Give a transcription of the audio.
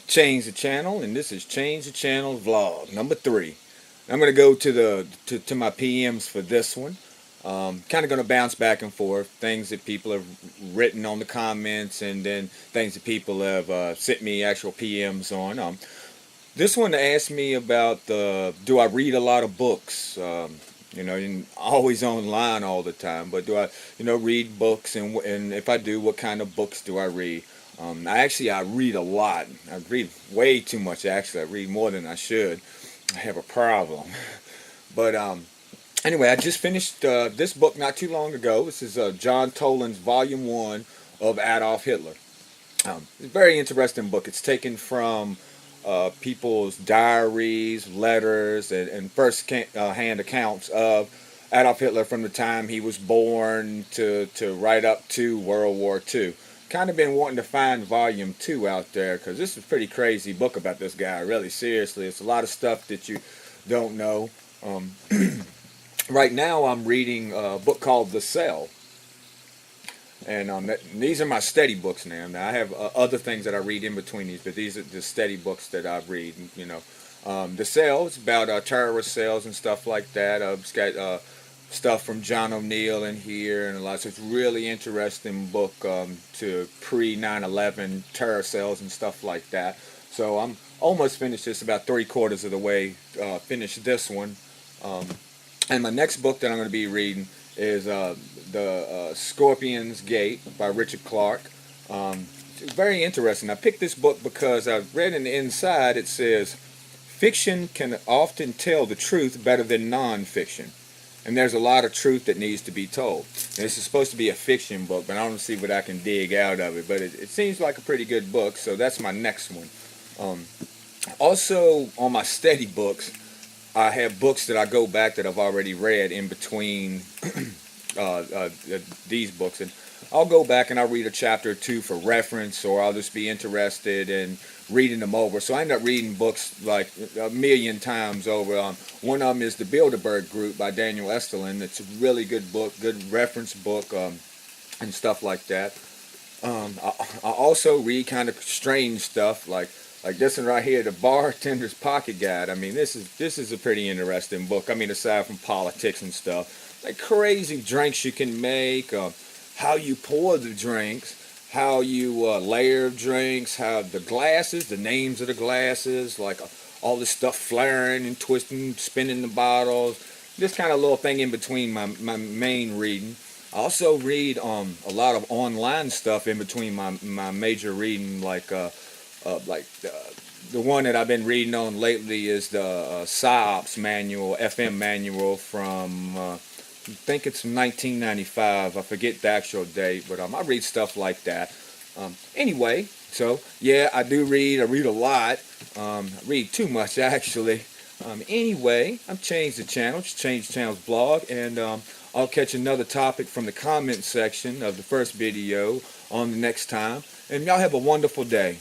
Change the channel, and this is Change the Channel Vlog number 3. I'm going to go to my PMs for this one. Kind of going to bounce back and forth, things that people have written on the comments, and then things that people have sent me actual PMs on. This one asked me about do I read a lot of books? Always online all the time, but do I, read books, and if I do, what kind of books do I read? I read a lot. I read way too much, actually. I read more than I should. I have a problem. But anyway, I just finished this book not too long ago. This is John Toland's Volume 1 of Adolf Hitler. It's a very interesting book. It's taken from people's diaries, letters, and first-hand accounts of Adolf Hitler from the time he was born to right up to World War II. Kind of been wanting to find volume 2 out there, because this is a pretty crazy book about this guy, really, seriously. It's a lot of stuff that you don't know. Right now I'm reading a book called The Cell, and these are my steady books now. Now I have other things that I read in between these, but these are the steady books that I read. The Cell is about terrorist cells and stuff like that. It's got stuff from John O'Neill in here and a lot. So it's a really interesting book to pre-9/11 terror cells and stuff like that. So I'm almost finished this, about 3/4 of the way finished this one. And my next book that I'm going to be reading is the Scorpion's Gate by Richard Clarke. It's very interesting. I picked this book because I read in the inside it says, fiction can often tell the truth better than non-fiction. And there's a lot of truth that needs to be told. And this is supposed to be a fiction book, but I don't see what I can dig out of it. But it seems like a pretty good book, so that's my next one. Also, on my steady books, I have books that I go back that I've already read in between these books. And I'll go back and I'll read a chapter or two for reference, or I'll just be interested in reading them over. So I end up reading books like a million times over. One of them is The Bilderberg Group by Daniel Estelin. It's a really good book, good reference book, and stuff like that. I also read kind of strange stuff like this one right here, The Bartender's Pocket Guide. I mean, this is a pretty interesting book. I mean, aside from politics and stuff, like crazy drinks you can make, how you pour the drinks, how you layer drinks, how the glasses, the names of the glasses, like all this stuff flaring and twisting, spinning the bottles. This kind of little thing in between my main reading. I also read a lot of online stuff in between my major reading, like the one that I've been reading on lately is the PsyOps manual, FM manual from I think it's from 1995. I forget the actual date, but I read stuff like that. Anyway, so yeah, I do read. I read a lot. I read too much, actually. Anyway, I've changed the channel. Just changed the channel's blog, and I'll catch another topic from the comment section of the first video on the next time. And y'all have a wonderful day.